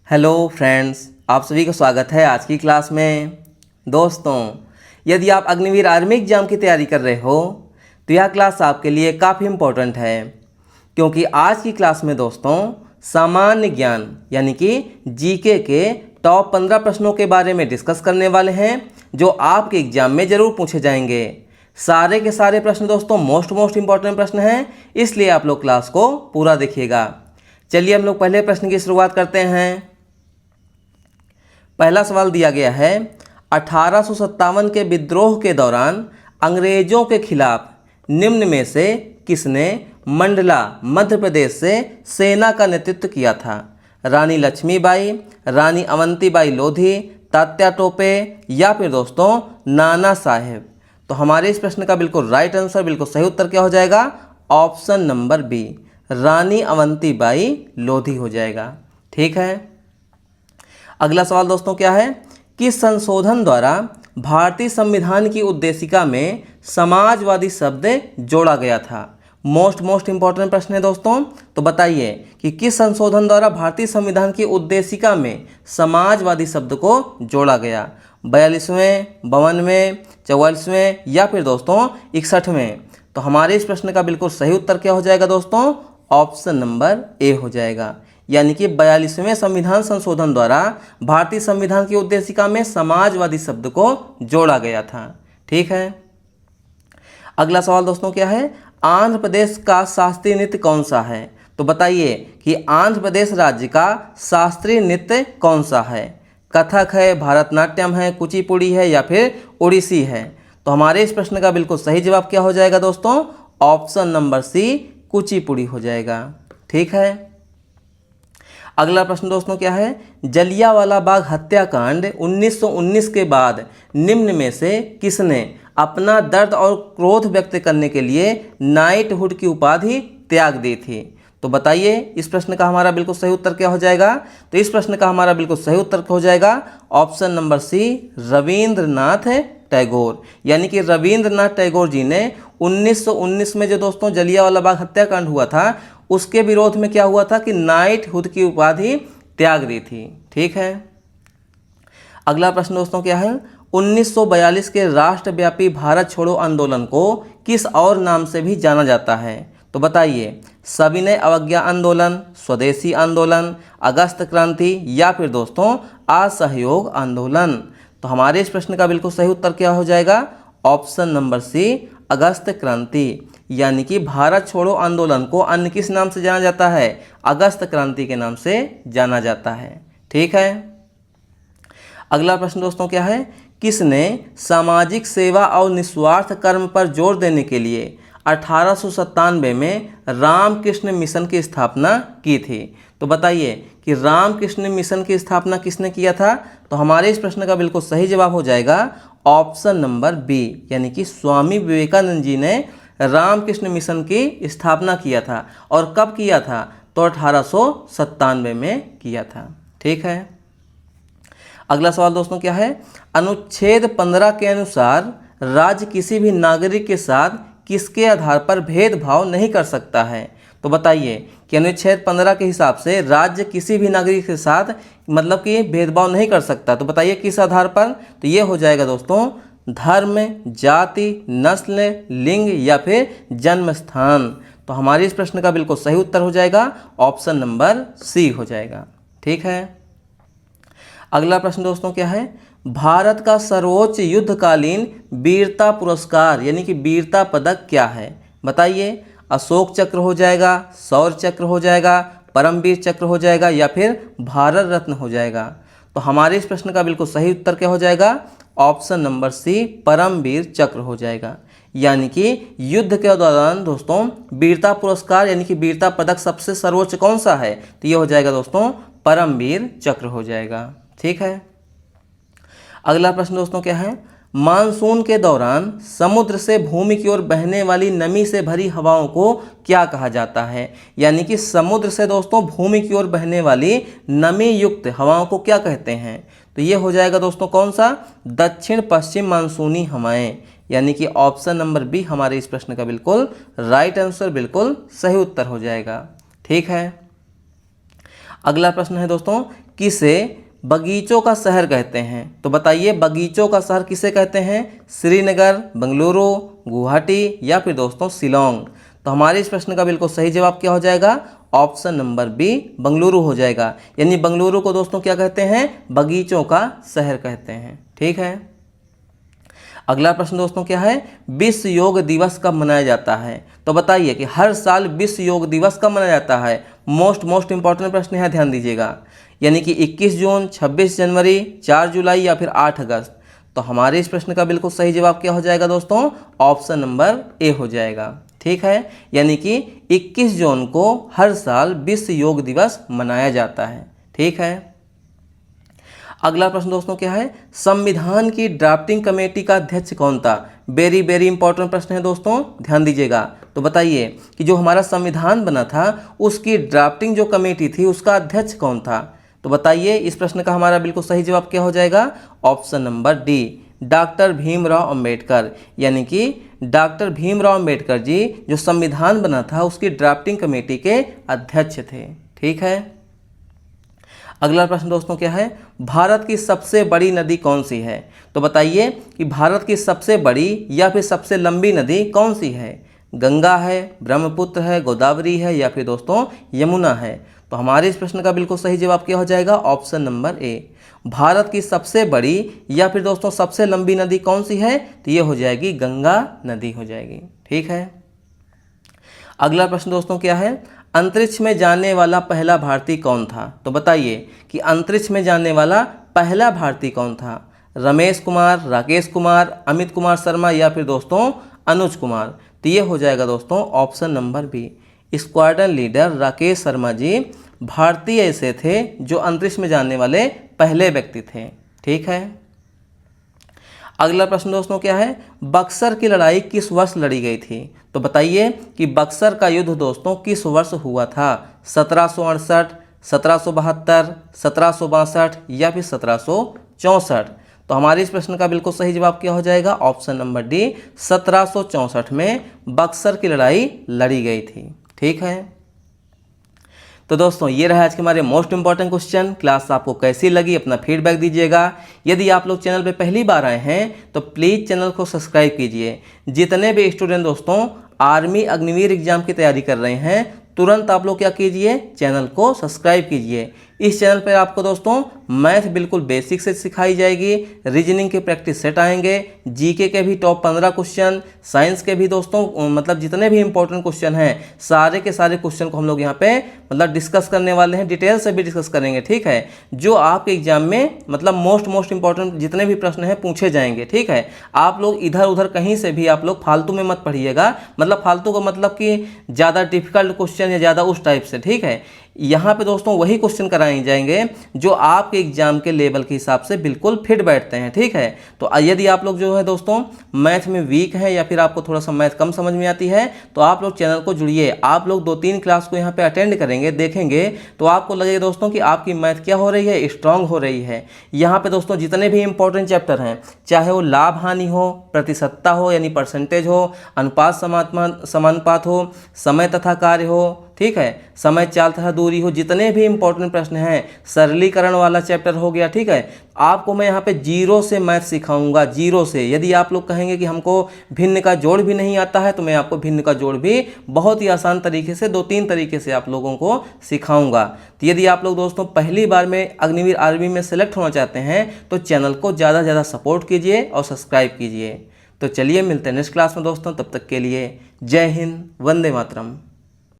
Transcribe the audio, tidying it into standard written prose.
Hello friends, आप सभी का स्वागत है आज की क्लास में। दोस्तों, यदि आप अग्निवीर आर्मी एग्जाम की तैयारी कर रहे हो तो यह क्लास आपके लिए काफ़ी इम्पोर्टेंट है, क्योंकि आज की क्लास में दोस्तों सामान्य ज्ञान यानी कि जीके के टॉप 15 प्रश्नों के बारे में डिस्कस करने वाले हैं जो आपके एग्जाम में ज़रूर पूछे जाएंगे। सारे के सारे प्रश्न दोस्तों मोस्ट इम्पॉर्टेंट प्रश्न हैं, इसलिए आप लोग क्लास को पूरा देखिएगा। चलिए हम लोग पहले प्रश्न की शुरुआत करते हैं। पहला सवाल दिया गया है, 1857 के विद्रोह के दौरान अंग्रेजों के खिलाफ निम्न में से किसने मंडला मध्य प्रदेश से सेना का नेतृत्व किया था? रानी लक्ष्मीबाई, रानी अवंतीबाई लोधी, तात्या टोपे या फिर दोस्तों नाना साहेब। तो हमारे इस प्रश्न का बिल्कुल राइट आंसर, बिल्कुल सही उत्तर क्या हो जाएगा? ऑप्शन नंबर बी, रानी अवंतीबाई लोधी हो जाएगा। ठीक है। अगला सवाल दोस्तों क्या है, किस संशोधन द्वारा भारतीय संविधान की उद्देशिका में समाजवादी शब्द जोड़ा गया था? मोस्ट इंपॉर्टेंट प्रश्न है दोस्तों। तो बताइए कि किस संशोधन द्वारा भारतीय संविधान की उद्देशिका में समाजवादी शब्द को जोड़ा गया? 42वें, 52वें, 44वें या फिर दोस्तों 61वें? तो हमारे इस प्रश्न का बिल्कुल सही उत्तर क्या हो जाएगा दोस्तों? ऑप्शन नंबर ए हो जाएगा, यानी कि 42वें संविधान संशोधन द्वारा भारतीय संविधान की उद्देशिका में समाजवादी शब्द को जोड़ा गया था। ठीक है। अगला सवाल दोस्तों क्या है, आंध्र प्रदेश का शास्त्रीय नृत्य कौन सा है? तो बताइए कि आंध्र प्रदेश राज्य का शास्त्रीय नृत्य कौन सा है? कथक है, भारतनाट्यम है, कुचिपुड़ी है या फिर ओडिसी है? तो हमारे इस प्रश्न का बिल्कुल सही जवाब क्या हो जाएगा दोस्तों? ऑप्शन नंबर सी, कुचिपुड़ी हो जाएगा। ठीक है। अगला प्रश्न दोस्तों क्या है, जलियांवाला बाग हत्याकांड 1919 के बाद निम्न में से किसने अपना दर्द और क्रोध व्यक्त करने के लिए नाइटहुड की उपाधि त्याग दी थी? तो बताइए इस प्रश्न का हमारा बिल्कुल सही उत्तर क्या हो जाएगा? तो इस प्रश्न का हमारा बिल्कुल सही उत्तर हो जाएगा option number C, Rabindranath Tagore. यानी कि रविंद्रनाथ टैगोर जी ने 1919 में जो दोस्तों जलियांवाला बाग हत्याकांड हुआ था उसके विरोध में क्या हुआ था कि नाइटहुड की उपाधि त्याग दी थी। ठीक है। अगला प्रश्न दोस्तों क्या है, 1942 के राष्ट्रव्यापी भारत छोड़ो आंदोलन को किस और नाम से भी जाना जाता है? तो बताइए, सविनय अवज्ञा आंदोलन, स्वदेशी आंदोलन, अगस्त क्रांति या फिर दोस्तों असहयोग आंदोलन? तो हमारे इस प्रश्न का बिल्कुल सही उत्तर क्या हो जाएगा? ऑप्शन नंबर सी, अगस्त क्रांति। यानी कि भारत छोड़ो आंदोलन को अन्य किस नाम से जाना जाता है? अगस्त क्रांति के नाम से जाना जाता है। ठीक है। अगला प्रश्न दोस्तों क्या है, किसने सामाजिक सेवा और निस्वार्थ कर्म पर जोर देने के लिए 1897 में रामकृष्ण मिशन की स्थापना की थी? तो बताइए कि रामकृष्ण मिशन की स्थापना किसने किया था? तो हमारे इस प्रश्न का बिल्कुल सही जवाब हो जाएगा ऑप्शन नंबर बी, यानी कि स्वामी विवेकानंद जी ने रामकृष्ण मिशन की स्थापना किया था। और कब किया था? तो 1897 में किया था। ठीक है। अगला सवाल दोस्तों क्या है, अनुच्छेद 15 के अनुसार राज्य किसी भी नागरिक के साथ किसके आधार पर भेदभाव नहीं कर सकता है? तो बताइए कि अनुच्छेद 15 के हिसाब से राज्य किसी भी नागरिक के साथ मतलब कि भेदभाव नहीं कर सकता। तो बताइए किस आधार पर? तो ये हो जाएगा दोस्तों धर्म, जाति, नस्ल, लिंग या फिर जन्म स्थान। तो हमारे इस प्रश्न का बिल्कुल सही उत्तर हो जाएगा ऑप्शन नंबर सी हो जाएगा। ठीक है। अगला प्रश्न दोस्तों क्या है, भारत का सर्वोच्च युद्धकालीन वीरता पुरस्कार यानी कि वीरता पदक क्या है? बताइए, अशोक चक्र हो जाएगा, शौर्य चक्र हो जाएगा, परमवीर चक्र हो जाएगा या फिर भारत रत्न हो जाएगा? तो हमारे इस प्रश्न का बिल्कुल सही उत्तर क्या हो जाएगा? ऑप्शन नंबर सी, परमवीर चक्र हो जाएगा। यानी कि युद्ध के दौरान दोस्तों वीरता पुरस्कार यानी कि वीरता पदक सबसे सर्वोच्च कौन सा है? तो ये हो जाएगा दोस्तों परमवीर चक्र हो जाएगा। ठीक है। अगला प्रश्न दोस्तों क्या है, मानसून के दौरान समुद्र से भूमि की ओर बहने वाली नमी से भरी हवाओं को क्या कहा जाता है? यानी कि समुद्र से दोस्तों भूमि की ओर बहने वाली नमी युक्त हवाओं को क्या कहते हैं? तो ये हो जाएगा दोस्तों कौन सा? दक्षिण पश्चिम मानसूनी हवाएं। यानी कि ऑप्शन नंबर बी हमारे इस प्रश्न का बिल्कुल राइट आंसर, बिल्कुल सही उत्तर हो जाएगा। ठीक है। अगला प्रश्न है दोस्तों, किसे बगीचों का शहर कहते हैं? तो बताइए बगीचों का शहर किसे कहते हैं? श्रीनगर, बेंगलुरु, गुवाहाटी या फिर दोस्तों शिलोंग? तो हमारे इस प्रश्न का बिल्कुल सही जवाब क्या हो जाएगा? ऑप्शन नंबर बी बेंगलुरु हो जाएगा। यानी बेंगलुरु को दोस्तों क्या कहते हैं? बगीचों का शहर कहते हैं। ठीक है। अगला प्रश्न दोस्तों क्या है? विश्व योग दिवस कब मनाया जाता है? तो बताइए कि हर साल विश्व योग दिवस कब मनाया जाता है? मोस्ट इंपॉर्टेंट प्रश्न है, ध्यान दीजिएगा। यानी कि 21 जून, 26 जनवरी, 4 जुलाई या फिर 8 अगस्त? तो हमारे इस प्रश्न का बिल्कुल सही जवाब क्या हो जाएगा दोस्तों? ऑप्शन नंबर ए हो जाएगा। ठीक है। यानी कि 21 जून को हर साल विश्व योग दिवस मनाया जाता है। ठीक है। अगला प्रश्न दोस्तों क्या है? संविधान की ड्राफ्टिंग कमेटी का अध्यक्ष कौन था? वेरी इंपॉर्टेंट प्रश्न है दोस्तों, ध्यान दीजिएगा। तो बताइए कि जो हमारा संविधान बना था उसकी ड्राफ्टिंग जो कमेटी थी उसका अध्यक्ष कौन था? तो बताइए इस प्रश्न का हमारा बिल्कुल सही जवाब क्या हो जाएगा? Option number D, doctor Bhimrao Ambedkar. यानी कि डॉक्टर भीमराव अंबेडकर जी जो संविधान बना था उसकी ड्राफ्टिंग कमेटी के अध्यक्ष थे। ठीक है। अगला प्रश्न दोस्तों क्या है? भारत की सबसे बड़ी नदी कौन सी है? तो बताइए कि भारत की सबसे बड़ी या फिर सबसे लंबी नदी कौन सी है? गंगा है, ब्रह्मपुत्र है, गोदावरी है या फिर दोस्तों यमुना है? तो हमारे इस प्रश्न का बिल्कुल सही जवाब क्या हो जाएगा? ऑप्शन नंबर ए, भारत की सबसे बड़ी या फिर दोस्तों सबसे लंबी नदी कौन सी है? तो ये हो जाएगी गंगा नदी हो जाएगी। ठीक है। अगला प्रश्न दोस्तों क्या है? अंतरिक्ष में जाने वाला पहला भारतीय कौन था? तो बताइए कि अंतरिक्ष में जाने वाला पहला भारतीय कौन था? रमेश कुमार, राकेश कुमार, अमित कुमार शर्मा या फिर दोस्तों अनुज कुमार? तो ये हो जाएगा दोस्तों option number B, squadron leader Rakesh Sharma ji भारतीय ऐसे थे जो अंतरिक्ष में जाने वाले पहले व्यक्ति थे। ठीक है। अगला प्रश्न दोस्तों क्या है? बक्सर की लड़ाई किस वर्ष लड़ी गई थी? तो बताइए कि बक्सर का युद्ध दोस्तों किस वर्ष हुआ था? 1768, 1772, 1762 या फिर 1764? तो हमारे इस प्रश्न का बिल्कुल सही जवाब क्या हो जाएगा? ऑप्शन नंबर डी, 1764 में बक्सर की लड़ाई लड़ी गई थी। ठीक है। तो दोस्तों ये रहा आज के हमारे मोस्ट इंपॉर्टेंट क्वेश्चन। क्लास आपको कैसी लगी अपना फीडबैक दीजिएगा। यदि आप लोग चैनल पे पहली बार आए हैं तो प्लीज़ चैनल को सब्सक्राइब कीजिए। जितने भी स्टूडेंट दोस्तों आर्मी अग्निवीर एग्जाम की तैयारी कर रहे हैं तुरंत आप लोग क्या कीजिए? चैनल को सब्सक्राइब कीजिए। इस चैनल पर आपको दोस्तों मैथ बिल्कुल बेसिक से सिखाई जाएगी, रीजनिंग के प्रैक्टिस सेट आएंगे, जीके के भी टॉप 15 क्वेश्चन, साइंस के भी दोस्तों मतलब जितने भी इंपॉर्टेंट क्वेश्चन हैं सारे के सारे क्वेश्चन को हम लोग यहाँ पे मतलब डिस्कस करने वाले हैं, डिटेल से भी डिस्कस करेंगे। ठीक है। जो आपके एग्जाम में मतलब मोस्ट इंपॉर्टेंट जितने भी प्रश्न हैं पूछे जाएंगे। ठीक है। आप लोग इधर उधर कहीं से भी आप लोग फालतू में मत पढ़िएगा, मतलब फालतू का मतलब कि ज़्यादा डिफिकल्ट क्वेश्चन या ज़्यादा उस टाइप से। ठीक है। यहाँ पे दोस्तों वही क्वेश्चन कराए जाएंगे जो आपके एग्जाम के लेवल के हिसाब से बिल्कुल फिट बैठते हैं। ठीक है। तो यदि आप लोग जो है दोस्तों मैथ में वीक है या फिर आपको थोड़ा सा मैथ कम समझ में आती है तो आप लोग चैनल को जुड़िए। आप लोग 2-3 क्लास को यहाँ पे अटेंड करेंगे, देखेंगे तो आपको लगेगा दोस्तों कि आपकी मैथ क्या हो रही है? स्ट्रांग हो रही है। यहाँ पे दोस्तों जितने भी इंपॉर्टेंट चैप्टर हैं, चाहे वो लाभ हानि हो, प्रतिशतता हो यानी परसेंटेज हो, अनुपात समानुपात हो, समय तथा कार्य हो, ठीक है, समय चाल तथा दूरी हो, जितने भी इंपॉर्टेंट प्रश्न हैं, सरलीकरण वाला चैप्टर हो गया। ठीक है। आपको मैं यहाँ पे जीरो से मैथ सिखाऊंगा, जीरो से। यदि आप लोग कहेंगे कि हमको भिन्न का जोड़ भी नहीं आता है तो मैं आपको भिन्न का जोड़ भी बहुत ही आसान तरीके से 2-3 तरीके से आप लोगों को सिखाऊंगा। तो यदि आप लोग दोस्तों पहली बार में अग्निवीर आर्मी में सेलेक्ट होना चाहते हैं तो चैनल को ज़्यादा से ज़्यादा सपोर्ट कीजिए और सब्सक्राइब कीजिए। तो चलिए मिलते हैं नेक्स्ट क्लास में दोस्तों, तब तक के लिए जय हिंद, वंदे मातरम।